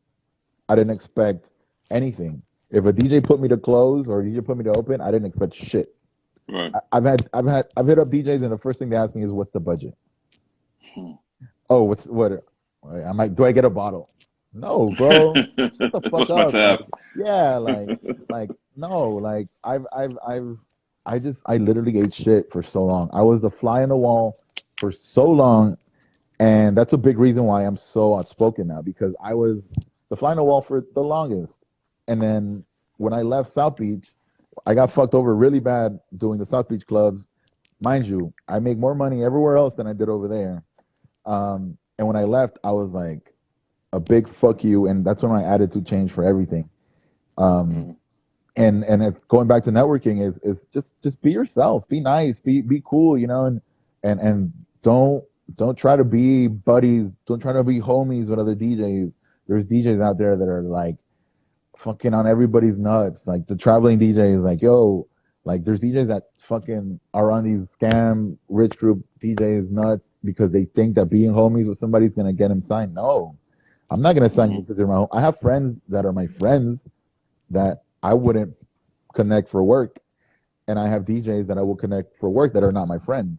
I didn't expect anything. If a DJ put me to close or a DJ put me to open, I didn't expect shit. Right. I've hit up DJs, and the first thing they ask me is, what's the budget? Hmm. Oh, what? I'm like, do I get a bottle? No, bro. Shut the fuck What's my up. tab? Like, yeah, no, like I literally ate shit for so long. I was the fly in the wall for so long, and that's a big reason why I'm so outspoken now, because I was the fly in the wall for the longest. And then when I left South Beach, I got fucked over really bad doing the South Beach clubs. Mind you, I make more money everywhere else than I did over there. And when I left, I was like, a big fuck you, and that's when my attitude changed for everything. Um, Hmm. and it's going back to networking, is just be yourself, be nice, be cool, and don't try to be buddies, don't try to be homies with other DJs. There's DJs out there that are like fucking on everybody's nuts. Like the traveling DJs, like, yo, like there's DJs that fucking are on these scam rich group DJs nuts because they think that being homies with somebody's gonna get him signed. No, I'm not gonna sign you Hmm. because you're my home. I have friends that are my friends that I wouldn't connect for work, and I have DJs that I will connect for work that are not my friends.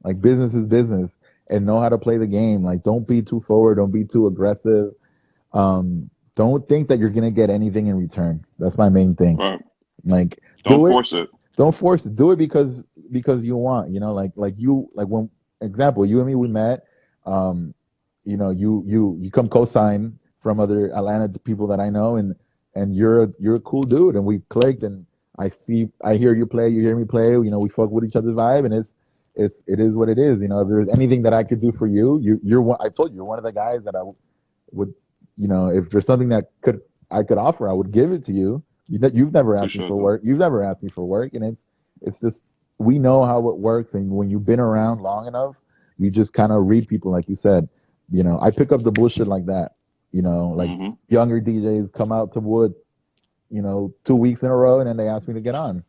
Like business is business, and know how to play the game. Like don't be too forward, don't be too aggressive. Don't think that you're gonna get anything in return. That's my main thing. Right. Like Don't do it. force it. Don't force it. Do it because you want. You know, like you like when example you and me we met. Um, you know, you come co-sign from other Atlanta people that I know, and you're a cool dude, and we clicked, and I hear you play, you hear me play. You know, we fuck with each other's vibe, and it is what it is. You know, if there's anything that I could do for you, you're one. I told you, you're one of the guys that I would, you know, if there's something that I could offer, I would give it to you. You've never asked me Appreciate for that. work. You've never asked me for work, and it's just we know how it works, and when you've been around long enough, you just kind of read people, like you said. You know, I pick up the bullshit like that. You know, like Hmm. younger DJs come out to Wood, you know, 2 weeks in a row, and then they ask me to get on.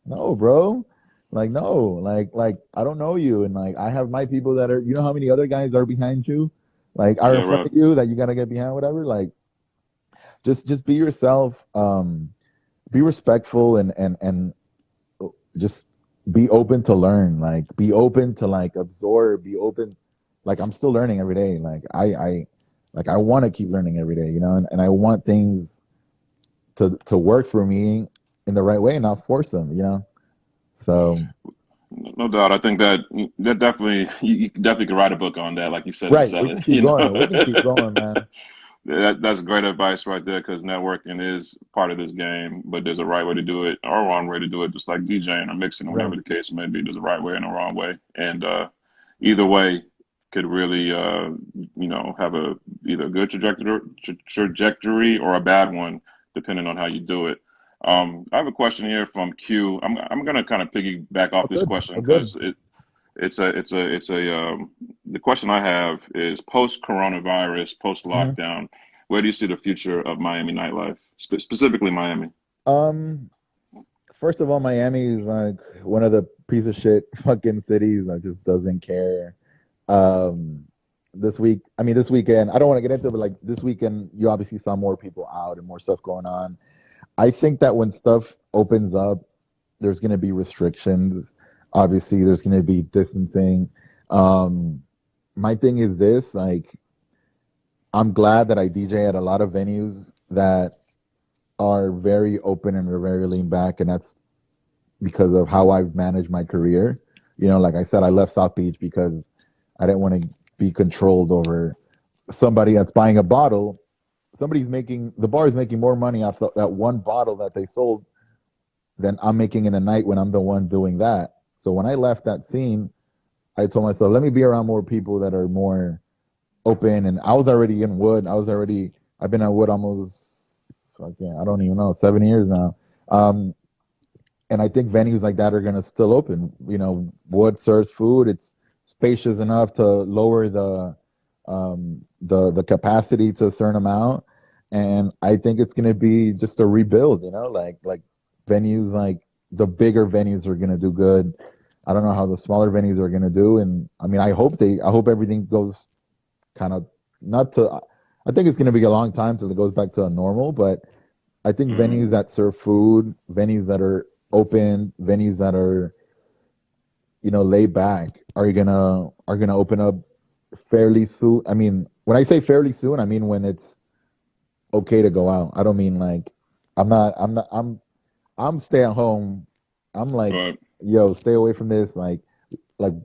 No, bro. Like no, like I don't know you, and like I have my people that are. You know how many other guys are behind you, like are Yeah, in front right. of you that you gotta get behind, whatever. Like just be yourself. Be respectful and just be open to learn. Like be open to like absorb. Be open. Like I'm still learning every day. Like I want to keep learning every day. You know, and I want things to work for me in the right way and not force them. You know, so. No doubt. I think that definitely you definitely could write a book on that, like you said, and Right, sell we it. can keep going. We can keep going, man. That's great advice right there because networking is part of this game, but there's a right way to do it or a wrong way to do it, just like DJing or mixing or whatever Right. the case may be. There's a right way and a wrong way, and either way could really, have a either a good trajectory or a bad one, depending on how you do it. I have a question here from Q. I'm gonna kind of piggyback Oh, off this good. question Oh, good. because the question I have is post coronavirus, post hmm lockdown, where do you see the future of Miami nightlife, specifically Miami? Um, First of all, Miami is like one of the piece of shit fucking cities that just doesn't care. Um, this weekend, I don't want to get into it, but like this weekend, you obviously saw more people out and more stuff going on. I think that when stuff opens up, there's going to be restrictions. Obviously, there's going to be distancing. Um, my thing is this, like, I'm glad that I DJ at a lot of venues that are very open and are very lean back, and that's because of how I've managed my career. You know, like I said, I left South Beach because I didn't want to be controlled over somebody that's buying a bottle. The bar is making more money off that one bottle that they sold than I'm making in a night when I'm the one doing that. So when I left that scene, I told myself, let me be around more people that are more open. And I was already in Wood. I've been at Wood almost, I don't even know, 7 years now. Um, and I think venues like that are going to still open. You know, Wood serves food. It's spacious enough to lower the capacity to a certain amount, and I think it's going to be just a rebuild. You know, like venues like the bigger venues are going to do good. I don't know how the smaller venues are going to do, and I mean, I hope everything goes kind of not to. I think it's going to be a long time till it goes back to normal, but I think Hmm. venues that serve food, venues that are open, venues that are laid back are gonna open up fairly soon. I mean, when I say fairly soon, I mean when it's okay to go out. I don't mean like I'm stay at home. I'm like, Right, yo, stay away from this. Like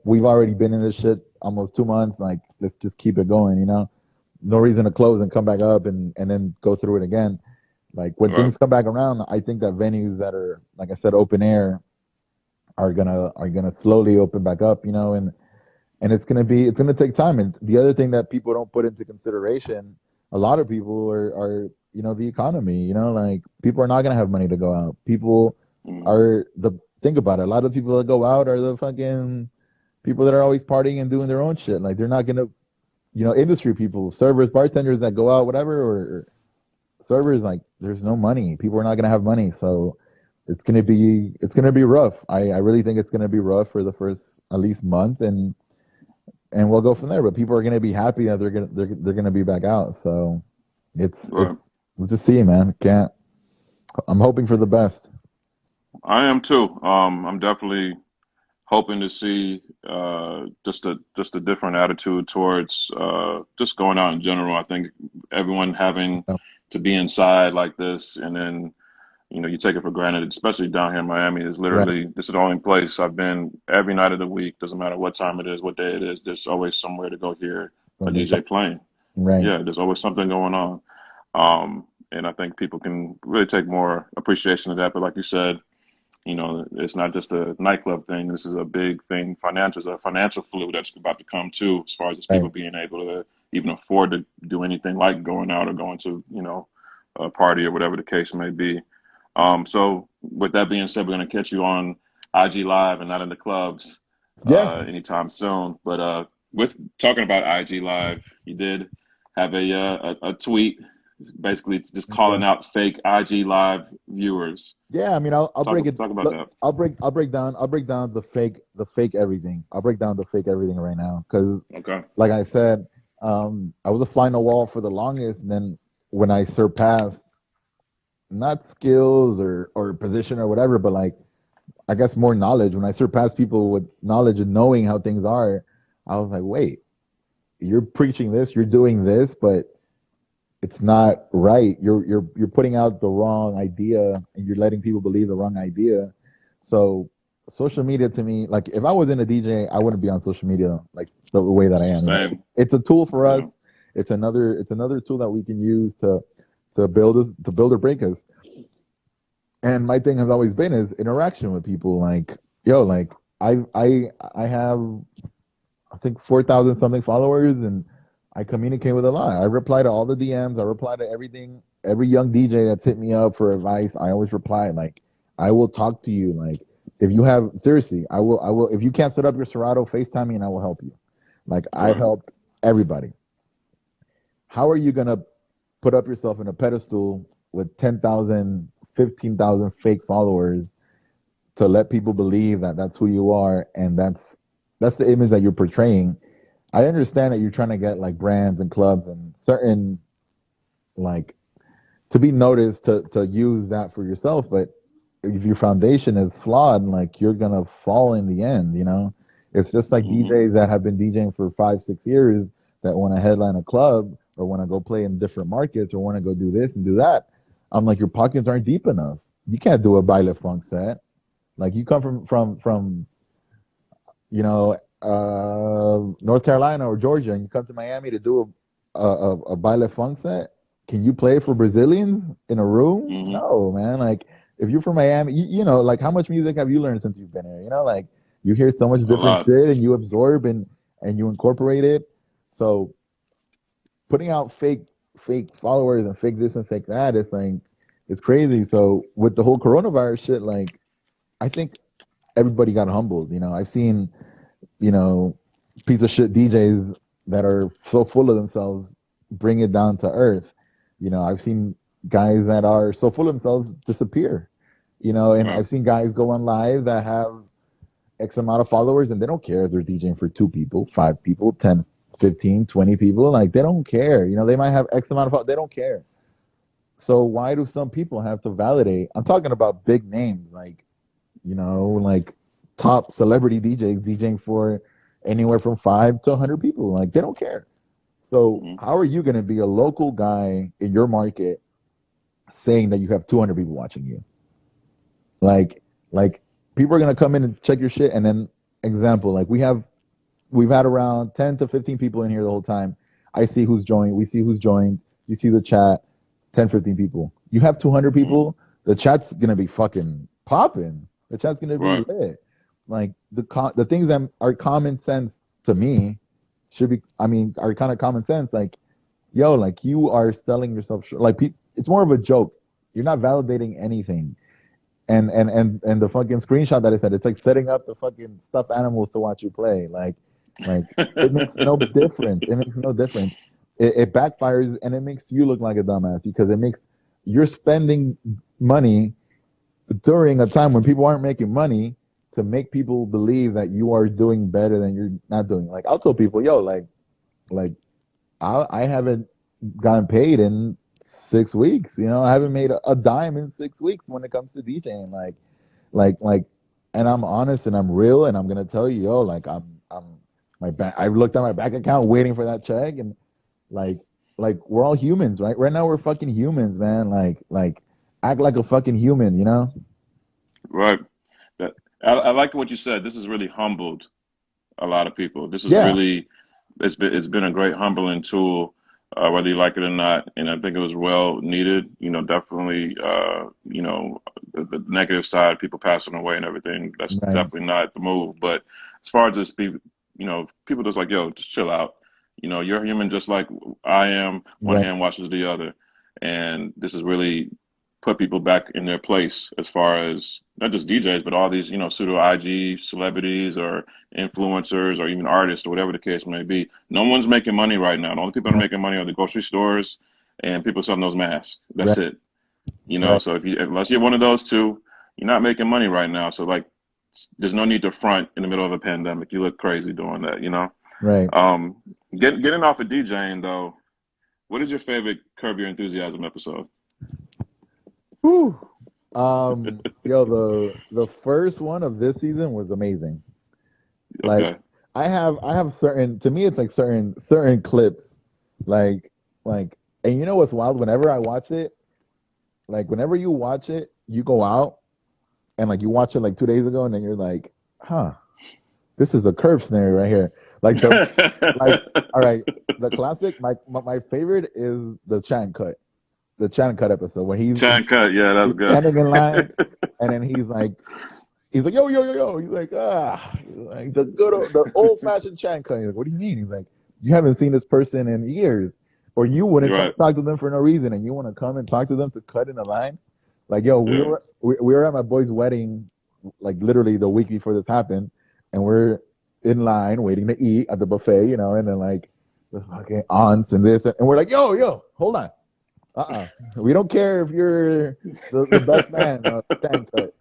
we've already been in this shit almost 2 months. Like let's just keep it going. No reason to close and come back up and then go through it again. Like when right, things come back around, I think that venues that are, like I said, open air are gonna slowly open back up, and it's gonna take time. And the other thing that people don't put into consideration, a lot of people are the economy. Like people are not gonna have money to go out. People hmm, are the think about it. A lot of people that go out are the fucking people that are always partying and doing their own shit. Like they're not gonna, industry people, servers, bartenders that go out, whatever, or servers. Like there's no money. People are not gonna have money, so it's gonna be rough. I really think it's gonna be rough for the first at least month, and we'll go from there. But people are gonna be happy that they're gonna be back out. So it's right. we'll just see, man. Can't. I'm hoping for the best. I am too. I'm definitely hoping to see just a different attitude towards just going out in general. I think everyone having Yeah. to be inside like this, and then you take it for granted, especially down here in Miami. Is Right. literally this is the only place I've been every night of the week. Doesn't matter what time it is, what day it is. There's always somewhere to go hear a Something DJ playing. right. Yeah, there's always something going on. And I think people can really take more appreciation of that. But like you said, it's not just a nightclub thing. This is a big thing. There's a financial flu that's about to come too, as far as just people Right. being able to even afford to do anything like going out or going to, a party or whatever the case may be. So with that being said, we're gonna catch you on IG Live and not in the clubs Yeah. anytime soon. But with talking about IG Live, you did have a tweet, basically it's just calling Yeah. out fake IG Live viewers. Yeah, I mean, I'll Talk break it. talk about Look, that. I'll break down the fake everything. I'll break down the fake everything right now because, Okay. like I said, I was a fly on the wall for the longest, and then when I surpassed not skills or position or whatever, but like I guess more knowledge. When I surpassed people with knowledge and knowing how things are, I was like, wait, you're preaching this, you're doing this, but it's not right. You're putting out the wrong idea and you're letting people believe the wrong idea. So social media to me, like if I wasn't a DJ, I wouldn't be on social media like the way that I am. You know, Same. it's a tool for Yeah. us. It's another tool that we can use to build us to build or break us. And my thing has always been is interaction with people. Like yo, like I have I think 4,000 something followers, and I communicate with a lot. I reply to all the DMs. I reply to everything. Every young DJ that's hit me up for advice, I always reply. Like, I will talk to you. Like, if you have seriously, I will. If you can't set up your Serato, FaceTime me, and I will help you. Like, I've Right. helped everybody. How are you gonna put up yourself in a pedestal with 10,000, 15,000 fake followers to let people believe that that's who you are and that's the image that you're portraying? I understand that you're trying to get like brands and clubs and certain like to be noticed to use that for yourself, but if your foundation is flawed, like you're gonna fall in the end, you know? It's just like Hmm. DJs that have been DJing for 5, 6 years that want to headline a club or want to go play in different markets or want to go do this and do that. I'm like, your pockets aren't deep enough. You can't do a baile funk set. Like you come from North Carolina or Georgia, and you come to Miami to do a baile funk set. Can you play for Brazilians in a room? Hmm. No, man. Like if you're from Miami, you know, like how much music have you learned since you've been here? You know, like you hear so much A different lot. shit and you absorb and you incorporate it. So putting out fake followers and fake this and fake that is like it's crazy. So with the whole coronavirus shit, like I think everybody got humbled. You know, I've seen piece of shit DJs that are so full of themselves bring it down to earth. I've seen guys that are so full of themselves disappear. And Right. I've seen guys go on live that have X amount of followers and they don't care if they're DJing for 2 people, 5 people, 10, 15, 20 people. Like they don't care. They might have X amount of followers. They don't care. So why do some people have to validate? I'm talking about big names like top celebrity DJs DJing for anywhere from 5 to 100 people. Like they don't care. So Hmm. how are you going to be a local guy in your market saying that you have 200 people watching you? Like people are going to come in and check your shit. And then example, like we've had around 10 to 15 people in here the whole time. I see who's joined. We see who's joined. You see the chat, 10, 15 people. You have 200 Hmm. people. The chat's going to be fucking popping. The chat's going to be Right. lit. Like the things that are common sense to me should be, I mean, are kind of common sense. Like, yo, like you are selling yourself short. Like, it's more of a joke. You're not validating anything. And the fucking screenshot that I said, it's like setting up the fucking stuffed animals to watch you play. Like it makes no difference. It makes no difference. It backfires and it makes you look like a dumbass because you're spending money during a time when people aren't making money to make people believe that you are doing better than you're not doing. Like I'll tell people, yo, like I haven't gotten paid in 6 weeks. You know, I haven't made a dime in 6 weeks when it comes to DJing. Like, and I'm honest and I'm real, and I'm gonna tell you, yo, like I'm my back. I looked at my bank account waiting for that check, and like, we're all humans, right? Right now we're fucking humans, man. Like, act like a fucking human, you know? Right. That I like what you said. This has really humbled a lot of people. This is Yeah, really it's been a great humbling tool, whether you like it or not. And I think it was well needed. Definitely. The negative side, people passing away and everything. That's right, definitely not the move. But as far as just people just like, yo, just chill out. You're human just like I am. One right, hand washes the other, and this has really put people back in their place as far as not just DJs, but all these pseudo IG celebrities or influencers or even artists or whatever the case may be. No one's making money right now. The only people that are right, making money are the grocery stores and people selling those masks. That's right, it. right, So if you unless you're one of those two, you're not making money right now. So like, there's no need to front in the middle of a pandemic. You look crazy doing that. right. Um, getting off of DJing though, what is your favorite Curb Your Enthusiasm episode? Whew. Yo, the first one of this season was amazing. Like, Okay. I have certain, to me it's like certain clips, like like and you know what's wild? Whenever I watch it, like whenever you watch it, you go out and like you watch it like 2 days ago, and then you're like, huh, this is a curve scenario right here. Like like all right, the classic, my favorite is the Chan cut. The Chan cut episode where Chan cut, yeah, that's he's standing in line, good. and then he's like, yo, yo, yo, yo. He's like, like the old fashioned Chan cut. He's like, what do you mean? He's like, you haven't seen this person in years, or you wouldn't You're come right. talk to them for no reason, and you want to come and talk to them to cut in a line. Like, yo, we Yeah. were we were at my boy's wedding, like literally the week before this happened, and we're in line waiting to eat at the buffet, and then like the fucking aunts and this, and we're like, yo, yo, hold on, we don't care if you're the best man, Chan cut.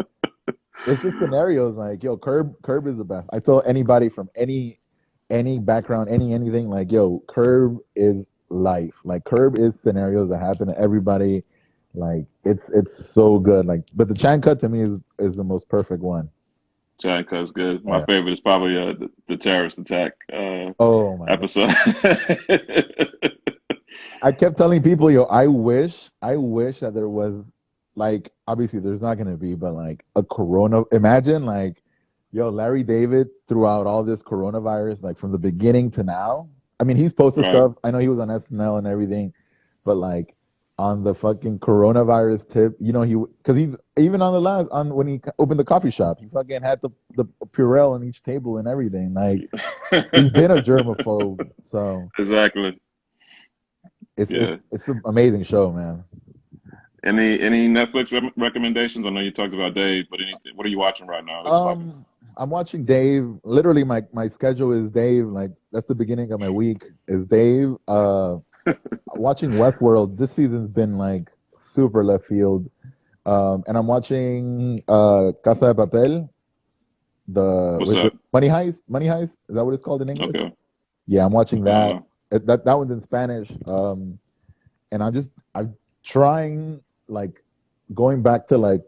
It's just scenarios like, yo, Curb is the best. I tell anybody from any background, anything, like, yo, Curb is life. Like, Curb is scenarios that happen to everybody. Like, it's so good. Like, but the Chan cut to me is the most perfect one. Chan cut's good. My Yeah. favorite is probably the terrorist attack Oh my god. episode. I kept telling people, yo, I wish that there was, like, obviously there's not gonna be, but like a corona. Imagine, like, yo, Larry David throughout all this coronavirus, like from the beginning to now. I mean, he's posted Right. stuff. I know he was on SNL and everything, but like on the fucking coronavirus tip, because he's even on the last on when he opened the coffee shop, he fucking had the Purell on each table and everything. Like, he's been a germaphobe, so Exactly. it's it's Yeah. it's an amazing show, man. Any Netflix recommendations? I know you talked about Dave, but anything? What are you watching right now that's popping? I'm watching Dave. Literally, my schedule is Dave. Like, that's the beginning of my week. Is Dave. Watching Westworld. This season's been like super left field. And I'm watching Casa de Papel. What's With up? Money Heist. Money Heist. Is that what it's called in English? Okay. Yeah, I'm watching that. Uh, That one's in Spanish. And I'm trying, like, going back to like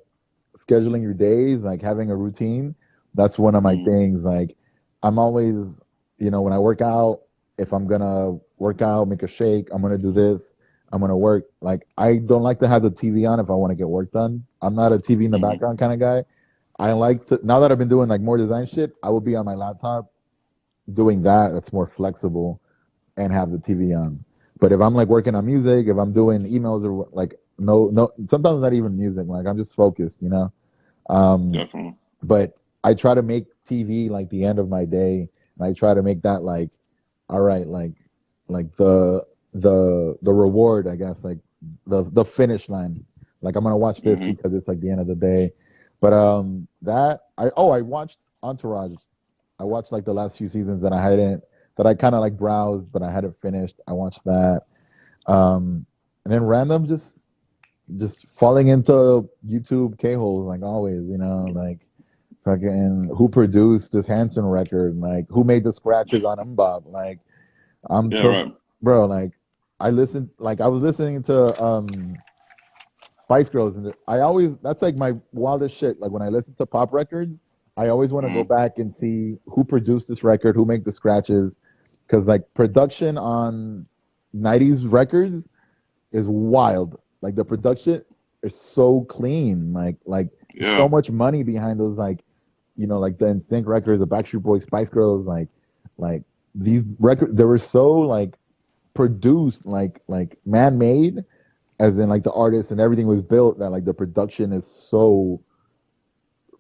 scheduling your days, like having a routine. That's one of my mm, things. Like, I'm always, when I work out, if I'm gonna work out, make a shake, I'm gonna do this, I'm gonna work. Like, I don't like to have the TV on if I want to get work done. I'm not a TV in the mm, background kind of guy. I like to, now that I've been doing like more design shit, I will be on my laptop doing that. That's more flexible, and have the TV on. But if I'm like working on music, if I'm doing emails or like, no, no, sometimes not even music. Like, I'm just focused. Um, definitely. but I try to make TV like the end of my day, and I try to make that like, all right, like the reward, I guess, like the finish line. Like, I'm gonna watch this Hmm. because it's like the end of the day. But I watched Entourage. I watched like the last few seasons that I kind of like browsed, but I hadn't finished. I watched that. And then random, just falling into YouTube K-holes like always, like fucking who produced this Hanson record, like who made the scratches on Mbop. Like, I'm Yeah. so, Right. bro, like, I listened, like I was listening to Spice Girls, and I always, that's like my wildest shit. Like when I listen to pop records, I always want to go Mm, back and see who produced this record, who make the scratches, because like production on '90s records is wild. Like the production is so clean. Like there's yeah. so much money behind those. Like like the NSYNC records, the Backstreet Boys, Spice Girls. Like these records, they were so like produced, like man made, as in like the artists and everything was built that like the production is so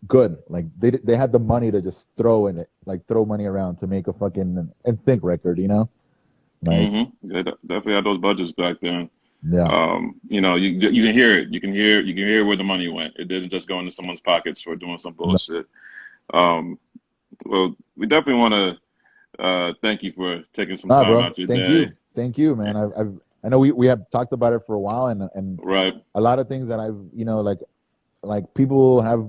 good. Like they had the money to just throw in it, like throw money around to make a fucking NSYNC record. Like They definitely had those budgets back then. yeah, You can hear it. You can hear where the money went. It didn't just go into someone's pockets for doing some no, bullshit. Um, well, we definitely want to thank you for taking some nah, time bro. out your day. Thank you, man. I know we have talked about it for a while, and Right. a lot of things that I've like people have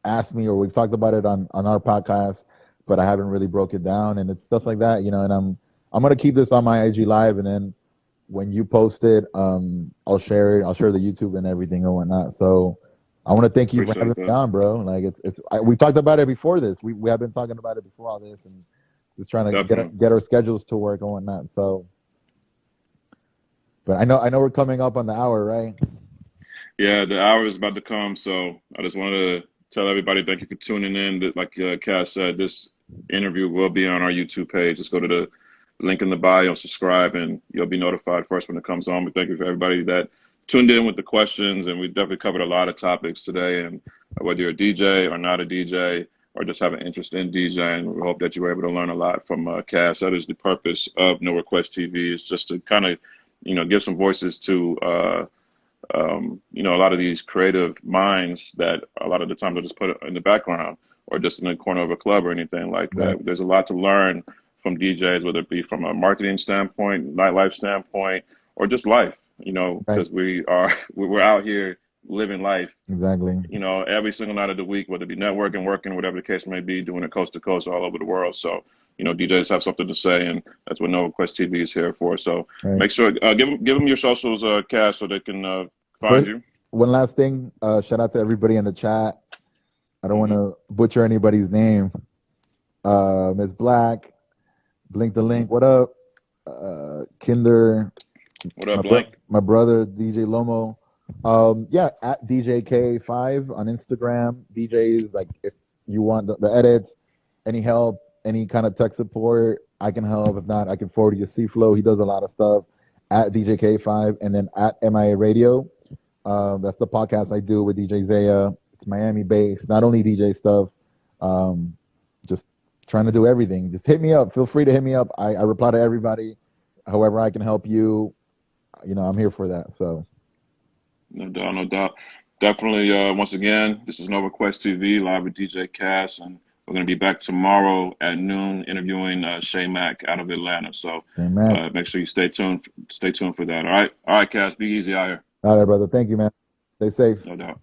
asked me, or we've talked about it on our podcast, but I haven't really broke it down, and it's stuff like that. And I'm gonna keep this on my IG live, and then when you post it, I'll share it. I'll share the YouTube and everything and whatnot. So I want to thank you for having Appreciate me that. on, bro. Like we talked about it before this. We have been talking about it before all this, and just trying to get Definitely. get our schedules to work and whatnot. So, but I know we're coming up on the hour, right? Yeah, the hour is about to come, so I just wanted to tell everybody thank you for tuning in. That, like Cass said, this interview will be on our YouTube page. Just go to the link in the bio, subscribe, and you'll be notified first when it comes on. But thank you for everybody that tuned in with the questions, and we definitely covered a lot of topics today. And whether you're a DJ or not a DJ, or just have an interest in DJing, we hope that you were able to learn a lot from Cass. That is the purpose of No Request TV, is just to kind of, give some voices to. A lot of these creative minds that a lot of the time they'll just put it in the background or just in the corner of a club or anything like Right, that. There's a lot to learn from DJs, whether it be from a marketing standpoint, nightlife standpoint, or just life, right, because we're out here living life, exactly. every single night of the week, whether it be networking, working, whatever the case may be, doing it coast to coast all over the world. So, DJs have something to say, and that's what No Request TV is here for. So Right. make sure, give them your socials, Cass, so they can find First, you. one last thing. Shout out to everybody in the chat. I don't want Hmm. to butcher anybody's name. Miss Black, Blink the Hmm. Link. What up? Kinder, What up, Blank? my brother DJ Lomo. Yeah, at DJ Ka5 on Instagram. DJs, like if you want the edits, any help, any kind of tech support, I can help. If not, I can forward you to C-Flow. He does a lot of stuff at DJ Ka5, and then at MIA Radio. That's the podcast I do with DJ Zaya. It's Miami based, not only DJ stuff. Um, just trying to do everything. Just hit me up. Feel free to hit me up. I reply to everybody. However I can help you, I'm here for that. So No doubt, no doubt. Definitely, once again, this is No Request TV, live with DJ Cass, and we're going to be back tomorrow at noon interviewing Shay Mack out of Atlanta. So amen. make sure you stay tuned for that. All right. All right, Cass, be easy out here. All right, brother. Thank you, man. Stay safe. No doubt.